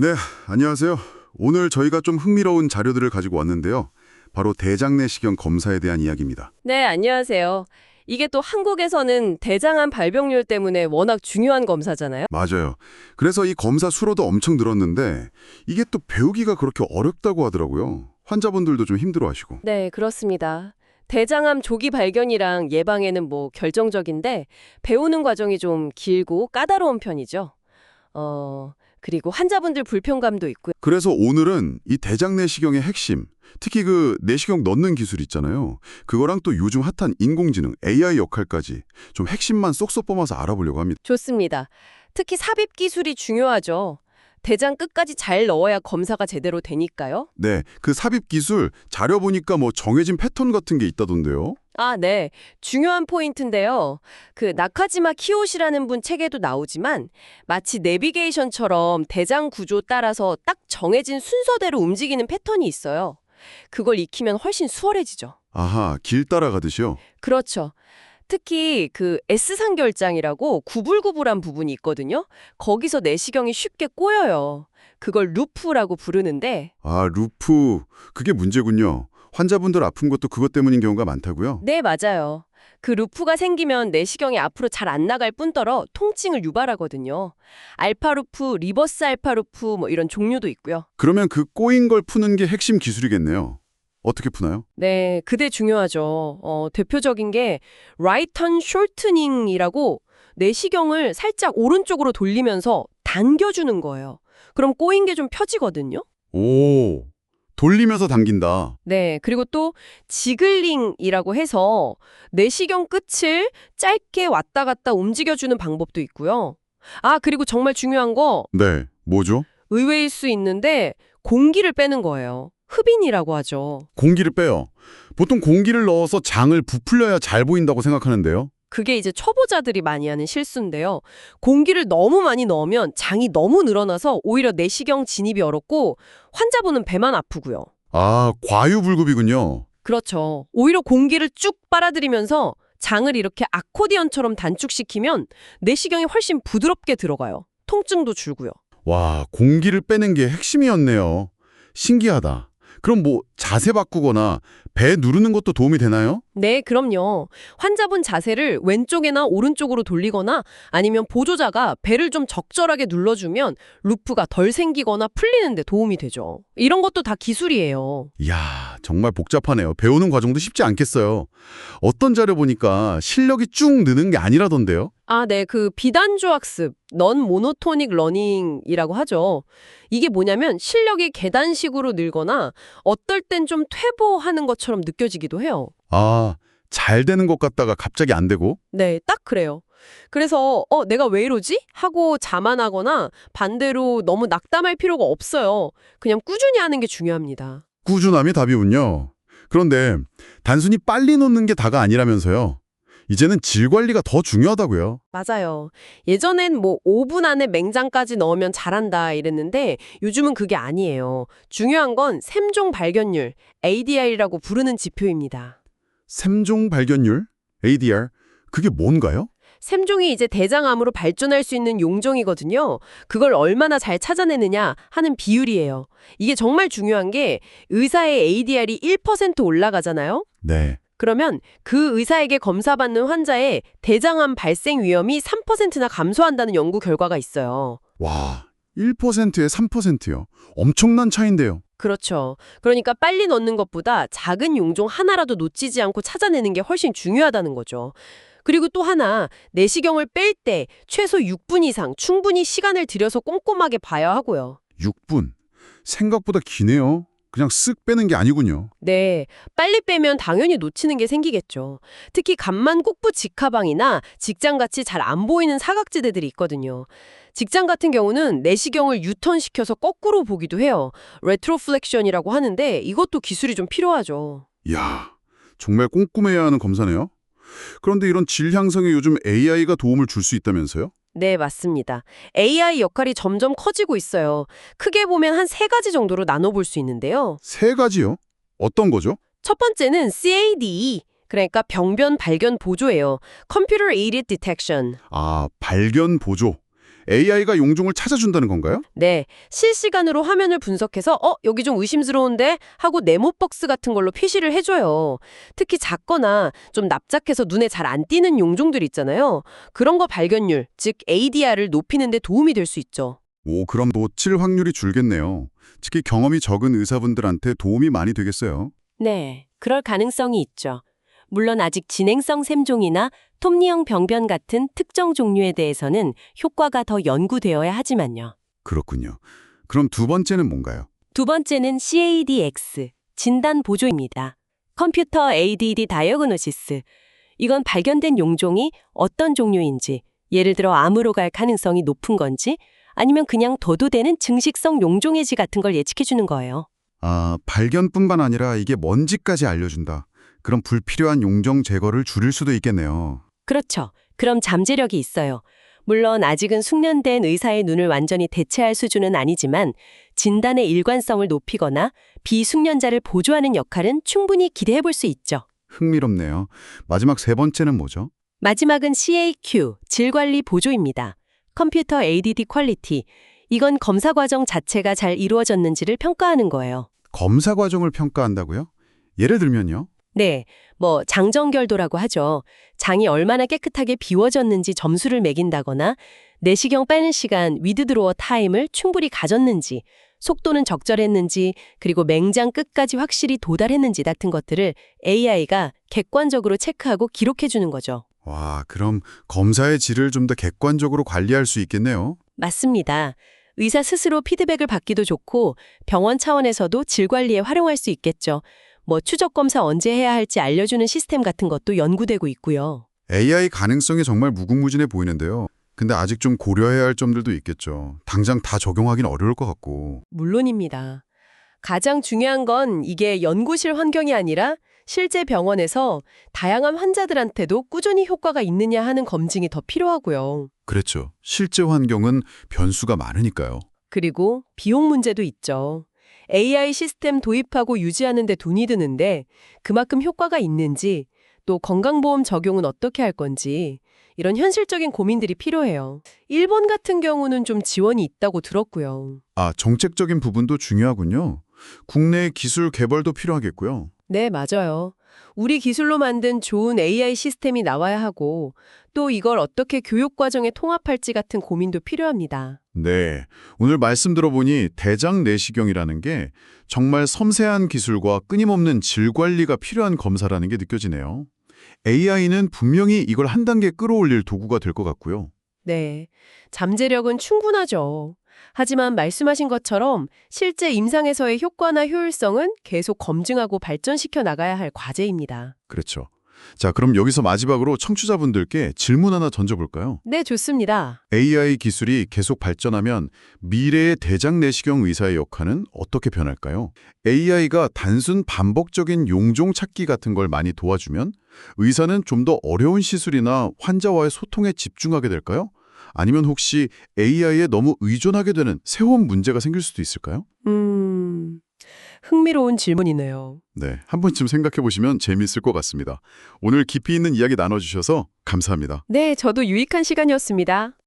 네, 안녕하세요. 오늘 저희가 좀 흥미로운 자료들을 가지고 왔는데요. 바로 대장 내시경 검사에 대한 이야기입니다. 네, 안녕하세요. 이게 또 한국에서는 대장암 발병률 때문에 워낙 중요한 검사잖아요. 맞아요. 그래서 이 검사 수로도 엄청 늘었는데 이게 또 배우기가 그렇게 어렵다고 하더라고요. 환자분들도 좀 힘들어하시고. 네, 그렇습니다. 대장암 조기 발견이랑 예방에는 결정적인데 배우는 과정이 좀 길고 까다로운 편이죠. 그리고 환자분들 불편감도 있고요. 그래서 오늘은 이 대장 내시경의 핵심, 특히 그 내시경 넣는 기술 있잖아요. 그거랑 또 요즘 핫한 인공지능, AI 역할까지 좀 핵심만 쏙쏙 뽑아서 알아보려고 합니다. 좋습니다. 특히 삽입 기술이 중요하죠. 대장 끝까지 잘 넣어야 검사가 제대로 되니까요. 네, 그 삽입 기술 자료 보니까 뭐 정해진 패턴 같은 게 있다던데요. 아, 네. 중요한 포인트인데요. 그 나카지마 키요시라는 분 책에도 나오지만 마치 내비게이션처럼 대장 구조 따라서 딱 정해진 순서대로 움직이는 패턴이 있어요. 그걸 익히면 훨씬 수월해지죠. 아하, 길 따라가듯이요. 그렇죠. 특히 그 S상결장이라고 구불구불한 부분이 있거든요. 거기서 내시경이 쉽게 꼬여요. 그걸 루프라고 부르는데 아, 루프. 그게 문제군요. 환자분들 아픈 것도 그것 때문인 경우가 많다고요? 네, 맞아요. 그 루프가 생기면 내시경이 앞으로 잘 안 나갈 뿐더러 통증을 유발하거든요. 알파 루프, 리버스 알파 루프 이런 종류도 있고요. 그러면 그 꼬인 걸 푸는 게 핵심 기술이겠네요. 어떻게 푸나요? 네, 그게 중요하죠. 대표적인 게 right turn shortening이라고 내시경을 살짝 오른쪽으로 돌리면서 당겨주는 거예요. 그럼 꼬인 게 좀 펴지거든요. 오, 돌리면서 당긴다. 네, 그리고 또 지글링이라고 해서 내시경 끝을 짧게 왔다 갔다 움직여주는 방법도 있고요. 아, 그리고 정말 중요한 거 네, 뭐죠? 의외일 수 있는데 공기를 빼는 거예요. 흡인이라고 하죠. 공기를 빼요. 보통 공기를 넣어서 장을 부풀려야 잘 보인다고 생각하는데요. 그게 이제 초보자들이 많이 하는 실수인데요. 공기를 너무 많이 넣으면 장이 너무 늘어나서 오히려 내시경 진입이 어렵고 환자분은 배만 아프고요. 아, 과유불급이군요. 그렇죠. 오히려 공기를 쭉 빨아들이면서 장을 이렇게 아코디언처럼 단축시키면 내시경이 훨씬 부드럽게 들어가요. 통증도 줄고요. 와, 공기를 빼는 게 핵심이었네요. 신기하다. 그럼 뭐 자세 바꾸거나 배 누르는 것도 도움이 되나요? 네, 그럼요. 환자분 자세를 왼쪽이나 오른쪽으로 돌리거나 아니면 보조자가 배를 좀 적절하게 눌러주면 루프가 덜 생기거나 풀리는 데 도움이 되죠. 이런 것도 다 기술이에요. 이야, 정말 복잡하네요. 배우는 과정도 쉽지 않겠어요. 어떤 자료 보니까 실력이 쭉 느는 게 아니라던데요? 아, 네. 그 비단조 학습, 넌 모노토닉 러닝이라고 하죠. 이게 뭐냐면 실력이 계단식으로 늘거나 어떨 땐 좀 퇴보하는 것처럼 느껴지기도 해요. 아, 잘 되는 것 같다가 갑자기 안 되고? 네, 딱 그래요. 그래서 내가 왜 이러지? 하고 자만하거나 반대로 너무 낙담할 필요가 없어요. 그냥 꾸준히 하는 게 중요합니다. 꾸준함이 답이군요. 그런데 단순히 빨리 놓는 게 다가 아니라면서요. 이제는 질 관리가 더 중요하다고요. 맞아요. 예전엔 5분 안에 맹장까지 넣으면 잘한다 이랬는데 요즘은 그게 아니에요. 중요한 건 샘종 발견율, ADR이라고 부르는 지표입니다. 샘종 발견율? ADR? 그게 뭔가요? 샘종이 이제 대장암으로 발전할 수 있는 용종이거든요. 그걸 얼마나 잘 찾아내느냐 하는 비율이에요. 이게 정말 중요한 게 의사의 ADR이 1% 올라가잖아요. 네. 그러면 그 의사에게 검사받는 환자의 대장암 발생 위험이 3%나 감소한다는 연구 결과가 있어요. 와, 1%에 3%요. 엄청난 차이인데요. 그렇죠. 그러니까 빨리 넣는 것보다 작은 용종 하나라도 놓치지 않고 찾아내는 게 훨씬 중요하다는 거죠. 그리고 또 하나, 내시경을 뺄 때 최소 6분 이상 충분히 시간을 들여서 꼼꼼하게 봐야 하고요. 6분. 생각보다 기네요. 그냥 쓱 빼는 게 아니군요. 네, 빨리 빼면 당연히 놓치는 게 생기겠죠. 특히 간만 꼭부 직하방이나 직장같이 잘 안 보이는 사각지대들이 있거든요. 직장 같은 경우는 내시경을 유턴시켜서 거꾸로 보기도 해요. 레트로플렉션이라고 하는데 이것도 기술이 좀 필요하죠. 이야, 정말 꼼꼼해야 하는 검사네요. 그런데 이런 질 향상에 요즘 AI가 도움을 줄 수 있다면서요? 네, 맞습니다. AI 역할이 점점 커지고 있어요. 크게 보면 한 세 가지 정도로 나눠볼 수 있는데요. 세 가지요? 어떤 거죠? 첫 번째는 CAD, 그러니까 병변 발견 보조예요. Computer Aided Detection. 아, 발견 보조. AI가 용종을 찾아준다는 건가요? 네, 실시간으로 화면을 분석해서 여기 좀 의심스러운데 하고 네모박스 같은 걸로 표시를 해줘요. 특히 작거나 좀 납작해서 눈에 잘 안 띄는 용종들 있잖아요. 그런 거 발견율, 즉 ADR을 높이는 데 도움이 될 수 있죠. 오, 그럼 놓칠 확률이 줄겠네요. 특히 경험이 적은 의사분들한테 도움이 많이 되겠어요. 네, 그럴 가능성이 있죠. 물론 아직 진행성 샘종이나 톱니형 병변 같은 특정 종류에 대해서는 효과가 더 연구되어야 하지만요. 그렇군요. 그럼 두 번째는 뭔가요? 두 번째는 CADX, 진단 보조입니다. 컴퓨터 ADD 다이어그노시스. 이건 발견된 용종이 어떤 종류인지, 예를 들어 암으로 갈 가능성이 높은 건지, 아니면 그냥 도도되는 증식성 용종해지 같은 걸 예측해주는 거예요. 아, 발견뿐만 아니라 이게 뭔지까지 알려준다. 그럼 불필요한 용종 제거를 줄일 수도 있겠네요. 그렇죠. 그럼 잠재력이 있어요. 물론 아직은 숙련된 의사의 눈을 완전히 대체할 수준은 아니지만 진단의 일관성을 높이거나 비숙련자를 보조하는 역할은 충분히 기대해 볼 수 있죠. 흥미롭네요. 마지막 세 번째는 뭐죠? 마지막은 CAQ, 질관리 보조입니다. 컴퓨터 ADD 퀄리티. 이건 검사 과정 자체가 잘 이루어졌는지를 평가하는 거예요. 검사 과정을 평가한다고요? 예를 들면요? 네, 장정결도라고 하죠. 장이 얼마나 깨끗하게 비워졌는지 점수를 매긴다거나 내시경 빼는 시간, 위드드로어 타임을 충분히 가졌는지, 속도는 적절했는지, 그리고 맹장 끝까지 확실히 도달했는지 같은 것들을 AI가 객관적으로 체크하고 기록해주는 거죠. 와, 그럼 검사의 질을 좀 더 객관적으로 관리할 수 있겠네요. 맞습니다. 의사 스스로 피드백을 받기도 좋고 병원 차원에서도 질 관리에 활용할 수 있겠죠. 추적 검사 언제 해야 할지 알려주는 시스템 같은 것도 연구되고 있고요. AI 가능성이 정말 무궁무진해 보이는데요. 근데 아직 좀 고려해야 할 점들도 있겠죠. 당장 다 적용하긴 어려울 것 같고. 물론입니다. 가장 중요한 건 이게 연구실 환경이 아니라 실제 병원에서 다양한 환자들한테도 꾸준히 효과가 있느냐 하는 검증이 더 필요하고요. 그렇죠. 실제 환경은 변수가 많으니까요. 그리고 비용 문제도 있죠. AI 시스템 도입하고 유지하는 데 돈이 드는데 그만큼 효과가 있는지, 또 건강보험 적용은 어떻게 할 건지 이런 현실적인 고민들이 필요해요. 일본 같은 경우는 좀 지원이 있다고 들었고요. 아, 정책적인 부분도 중요하군요. 국내 기술 개발도 필요하겠고요. 네, 맞아요. 우리 기술로 만든 좋은 AI 시스템이 나와야 하고 또 이걸 어떻게 교육 과정에 통합할지 같은 고민도 필요합니다. 네, 오늘 말씀 들어보니 대장 내시경이라는 게 정말 섬세한 기술과 끊임없는 질 관리가 필요한 검사라는 게 느껴지네요. AI는 분명히 이걸 한 단계 끌어올릴 도구가 될 것 같고요. 네, 잠재력은 충분하죠. 하지만 말씀하신 것처럼 실제 임상에서의 효과나 효율성은 계속 검증하고 발전시켜 나가야 할 과제입니다. 그렇죠. 자, 그럼 여기서 마지막으로 청취자분들께 질문 하나 던져볼까요? 네, 좋습니다. AI 기술이 계속 발전하면 미래의 대장 내시경 의사의 역할은 어떻게 변할까요? AI가 단순 반복적인 용종 찾기 같은 걸 많이 도와주면 의사는 좀 더 어려운 시술이나 환자와의 소통에 집중하게 될까요? 아니면 혹시 AI에 너무 의존하게 되는 새로운 문제가 생길 수도 있을까요? 흥미로운 질문이네요. 네, 한 번쯤 생각해 보시면 재미있을 것 같습니다. 오늘 깊이 있는 이야기 나눠주셔서 감사합니다. 네, 저도 유익한 시간이었습니다.